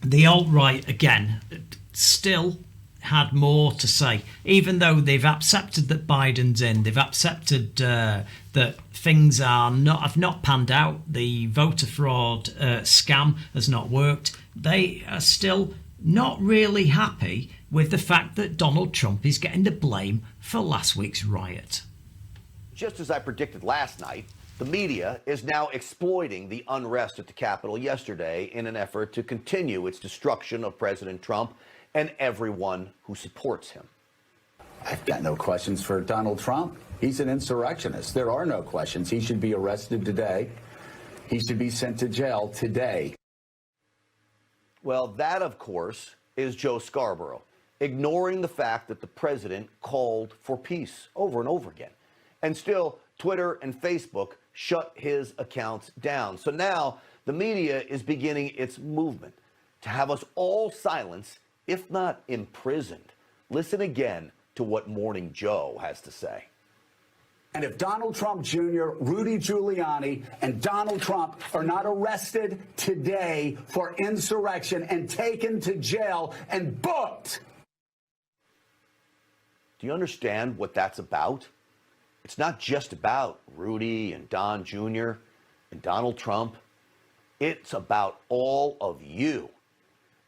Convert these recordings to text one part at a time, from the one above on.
The alt-right, again, still had more to say, even though they've accepted that Biden's in, they've accepted that things have not panned out, the voter fraud scam has not worked. They are still not really happy with the fact that Donald Trump is getting the blame for last week's riot. Just as I predicted last night, the media is now exploiting the unrest at the Capitol yesterday in an effort to continue its destruction of President Trump and everyone who supports him. I've got no questions for Donald Trump. He's an insurrectionist. There are no questions. He should be arrested today. He should be sent to jail today. Well, that, of course, is Joe Scarborough, ignoring the fact that the president called for peace over and over again. And still, Twitter and Facebook shut his accounts down. So now the media is beginning its movement to have us all silenced, if not imprisoned. Listen again to what Morning Joe has to say. And if Donald Trump Jr., Rudy Giuliani, and Donald Trump are not arrested today for insurrection and taken to jail and booked. Do you understand what that's about? It's not just about Rudy and Don Jr. and Donald Trump. It's about all of you.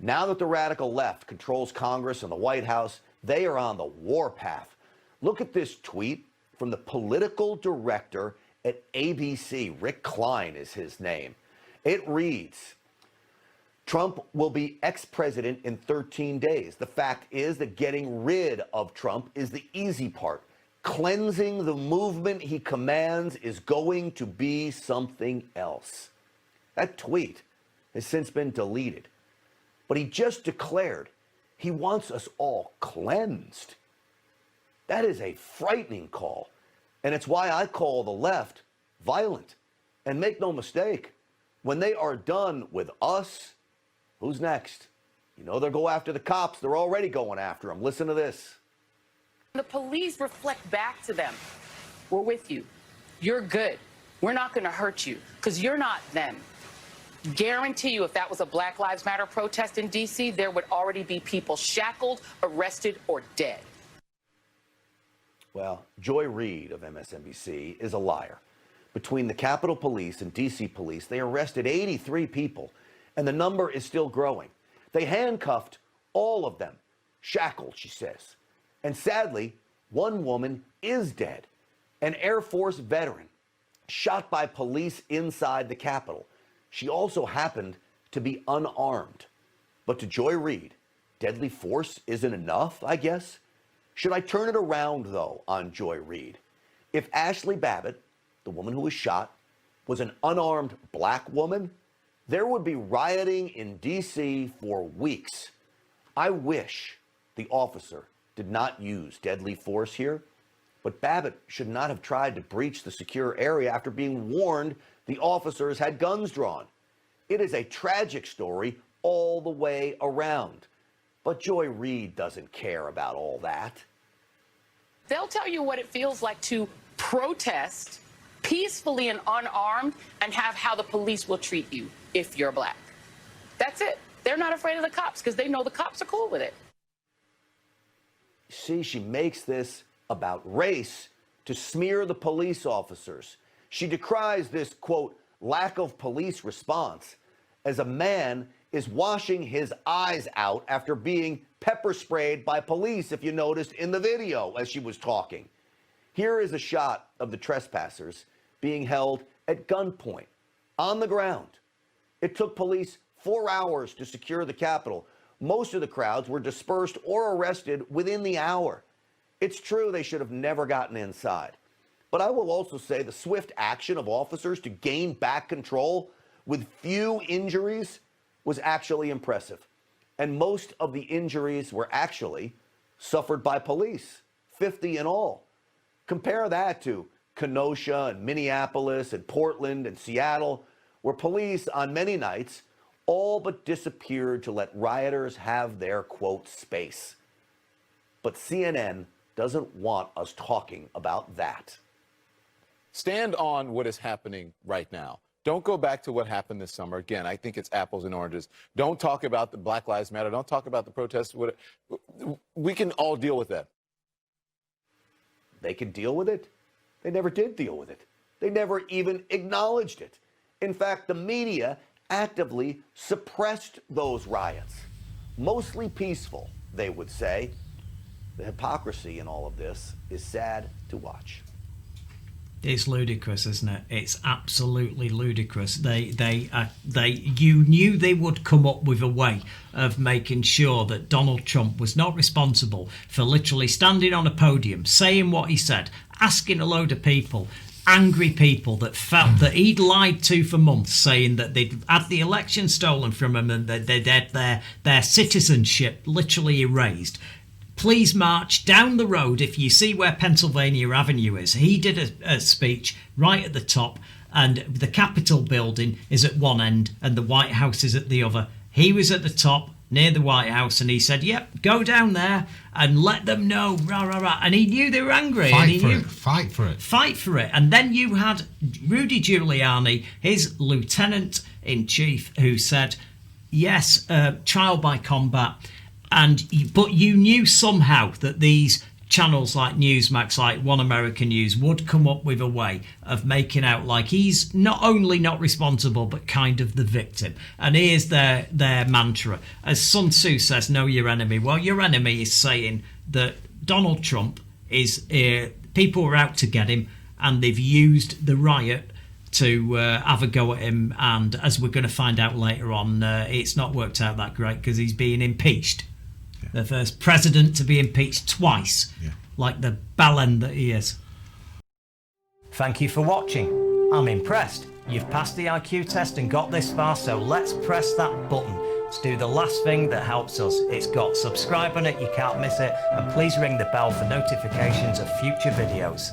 Now that the radical left controls Congress and the White House, they are on the warpath. Look at this tweet from the political director at ABC. Rick Klein is his name. It reads, Trump will be ex-president in 13 days. The fact is that getting rid of Trump is the easy part. Cleansing the movement he commands is going to be something else. That tweet has since been deleted. But he just declared he wants us all cleansed. That is a frightening call. And it's why I call the left violent. And make no mistake, when they are done with us, who's next? You know they'll go after the cops. They're already going after them. Listen to this. The police reflect back to them. We're with you. You're good. We're not going to hurt you because you're not them. Guarantee you, if that was a Black Lives Matter protest in D.C., there would already be people shackled, arrested, or dead. Well, Joy Reid of MSNBC is a liar. Between the Capitol Police and D.C. Police, they arrested 83 people, and the number is still growing. They handcuffed all of them, shackled, she says. And sadly, one woman is dead, an Air Force veteran, shot by police inside the Capitol. She also happened to be unarmed. But to Joy Reid, deadly force isn't enough, I guess? Should I turn it around, though, on Joy Reid? If Ashley Babbitt, the woman who was shot, was an unarmed black woman, there would be rioting in D.C. for weeks. I wish the officer did not use deadly force here, but Babbitt should not have tried to breach the secure area after being warned the officers had guns drawn. It is a tragic story all the way around. But Joy Reid doesn't care about all that. They'll tell you what it feels like to protest peacefully and unarmed and have how the police will treat you if you're black. That's it. They're not afraid of the cops because they know the cops are cool with it. See, she makes this about race to smear the police officers. She decries this, quote, lack of police response as a man is washing his eyes out after being pepper sprayed by police, if you noticed in the video as she was talking. Here is a shot of the trespassers being held at gunpoint on the ground. It took police 4 hours to secure the Capitol. Most of the crowds were dispersed or arrested within the hour. It's true they should have never gotten inside. But I will also say the swift action of officers to gain back control with few injuries was actually impressive. And most of the injuries were actually suffered by police, 50 in all. Compare that to Kenosha and Minneapolis and Portland and Seattle, where police on many nights all but disappeared to let rioters have their, quote, space. But CNN doesn't want us talking about that. Stand on what is happening right now. Don't go back to what happened this summer. Again, I think it's apples and oranges. Don't talk about the Black Lives Matter. Don't talk about the protests. We can all deal with that. They could deal with it. They never did deal with it. They never even acknowledged it. In fact, the media actively suppressed those riots. Mostly peaceful, they would say. The hypocrisy in all of this is sad to watch. It's ludicrous, isn't it? It's absolutely ludicrous. You knew they would come up with a way of making sure that Donald Trump was not responsible for literally standing on a podium, saying what he said, asking a load of people, angry people that felt that he'd lied to for months, saying that they'd had the election stolen from them and that they'd had their citizenship literally erased. Please march down the road if you see where Pennsylvania Avenue is. He did a speech right at the top, and the Capitol building is at one end and the White House is at the other. He was at the top near the White House and he said, yep, go down there and let them know, rah, rah, rah. And he knew they were angry. Fight for it. And then you had Rudy Giuliani, his lieutenant-in-chief, who said, yes, trial by combat. But you knew somehow that these channels like Newsmax, like One American News, would come up with a way of making out like he's not only not responsible, but kind of the victim. And here's their mantra. As Sun Tzu says, know your enemy. Well, your enemy is saying that Donald Trump is, people are out to get him, and they've used the riot to have a go at him. And as we're going to find out later on, it's not worked out that great because he's being impeached. The first president to be impeached twice, like the bellend that he is. Thank you for watching. I'm impressed. You've passed the IQ test and got this far, so let's press that button to do the last thing that helps us. It's got subscribe on it, you can't miss it, and please ring the bell for notifications of future videos.